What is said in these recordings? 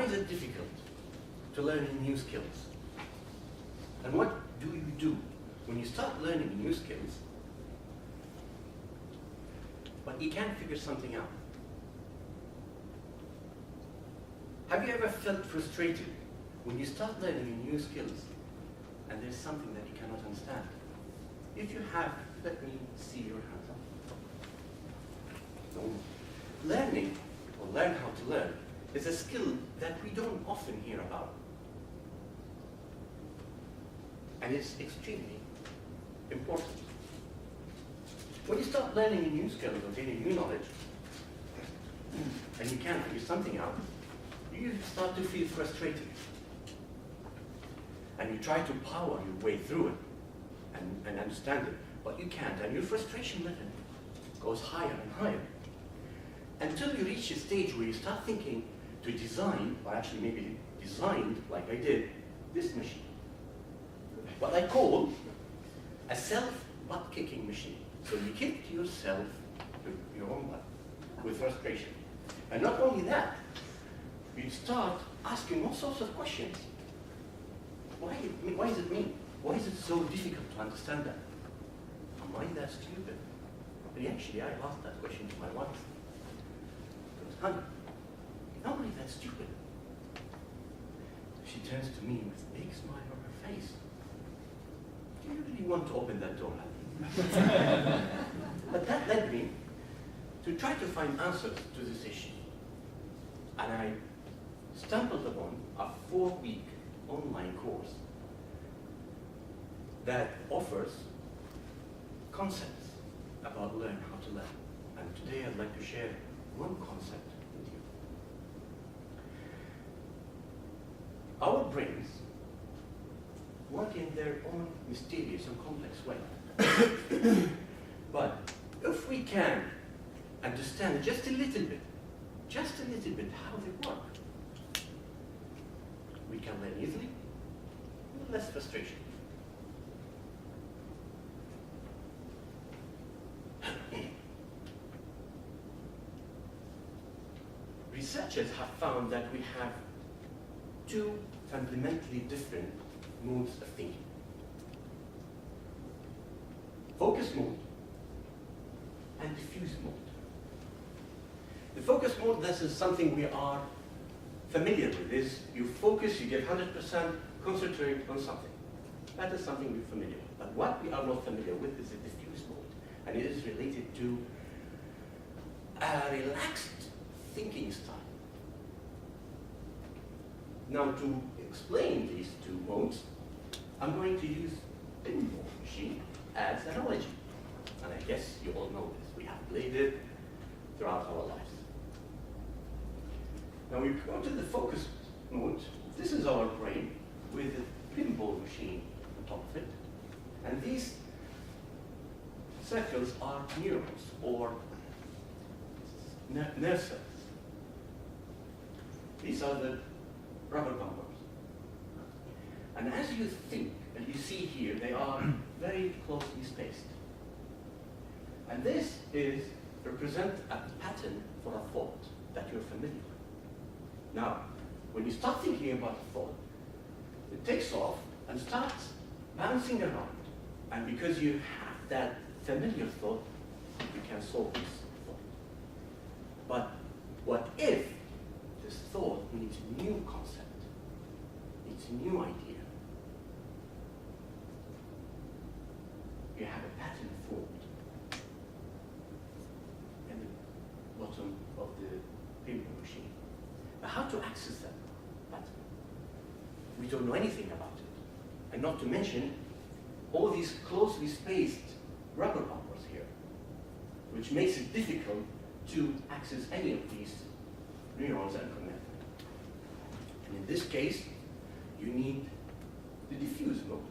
is it difficult to learn new skills? And what do you do when you start learning new skills, but you can't figure something out? Have you ever felt frustrated when you start learning new skills and there's something that you cannot understand? If you have, let me see your hands up. No. Learning, or learn how to learn, is a skill that we don't often hear about. And it's extremely important. When you start learning a new skill or gaining new knowledge, and you can't figure something out, you start to feel frustrated. And you try to power your way through it and understand it, but you can't, and your frustration level goes higher and higher. Until you reach a stage where you start thinking to design, or actually maybe designed, like I did, this machine. What I call a self-butt-kicking machine. So you kick yourself with your own butt with frustration. And not only that, you start asking all sorts of questions. Why is it me? Why is it so difficult to understand that? Am I that stupid? And actually, I asked that question to my wife. I goes, honey, am I that stupid? She turns to me with a big smile on her face. Do you really want to open that door, honey? But that led me to try to find answers to this issue. And I stumbled upon a 4-week online course that offers concepts about learn how to learn. And today I'd like to share one concept with you. Our brains work in their own mysterious and complex way. But if we can understand just a little bit how they work, we can learn easily, with less frustration. Researchers have found that we have two fundamentally different modes of thinking. Focus mode and diffuse mode. The focus mode, this is something we are familiar with. Is you focus, you give 100%, concentrate on something. That is something we're familiar with. But what we are not familiar with is the diffuse mode. And it is related to a relaxed thinking style. Now, to explain these two modes, I'm going to use the pinball machine as an analogy. And I guess you all know this. We have played it throughout our lives. Now we go to the focus mode. This is our brain with a pinball machine on top of it. And these circles are neurons or nerve cells. These are the rubber bumpers. And as you think, and you see here, they are very closely spaced. And this represent a pattern for a thought that you're familiar with. Now, when you start thinking about a thought, it takes off and starts bouncing around. And because you have that familiar thought, you can solve this thought. But what if this thought needs a new concept, needs a new idea? You have a pattern formed in the bottom of the pinball machine. But how to access that pattern? We don't know anything about it. And not to mention all these closely spaced rubber bumpers here, which makes it difficult to access any of these neurons and connect them. And in this case, you need the diffuse mode,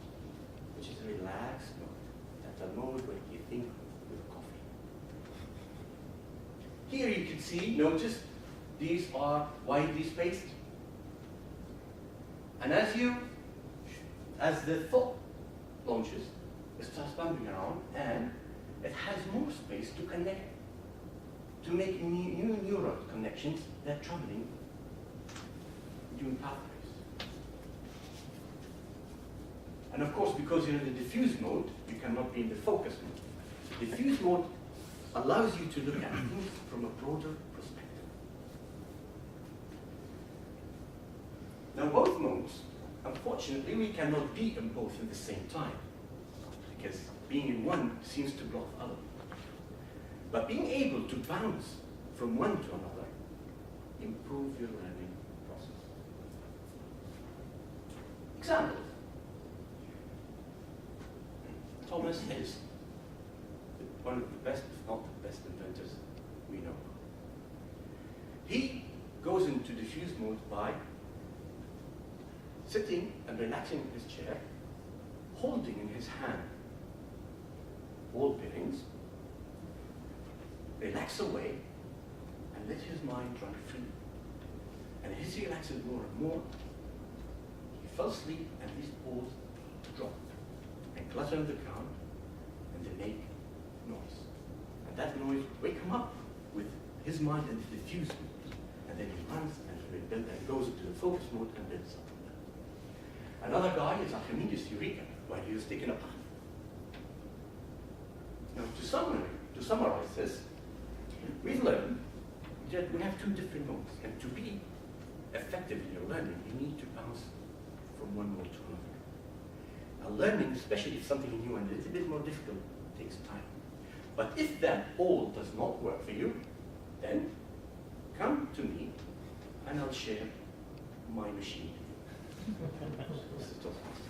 which is a relaxed mode. That's a mode where you think with coffee. Here you can see, notice, these are widely spaced. And as the thought launches, it starts bumping around and it has more space to connect, to make new neural connections that are traveling doing pathways. And of course, because you're in the diffuse mode, you cannot be in the focus mode. The diffuse mode allows you to look at things from a broader perspective. Now, both modes, unfortunately, we cannot be in both at the same time, because being in one seems to block the other. But being able to bounce from one to another improves your learning process. Examples. Thomas Edison, one of the best, if not the best inventors we know. He goes into diffuse mode by sitting and relaxing in his chair, holding in his hand ball bearings, relax away, and let his mind run free. And as he relaxes more and more, he fell asleep and these balls dropped and clutter on the ground, and they make noise. And that noise will wake him up with his mind in the diffuse mode. And then he runs and goes into the focus mode and builds up from that. Another guy is Archimedes' Eureka, while he was taking a bath. Now, to summarize this, we've learned that we have two different modes. And to be effective in your learning, you need to bounce from one mode to another. Now, learning, especially if something new and a little bit more difficult, takes time. But if that all does not work for you, then come to me and I'll share my machine. This is Toastmasters.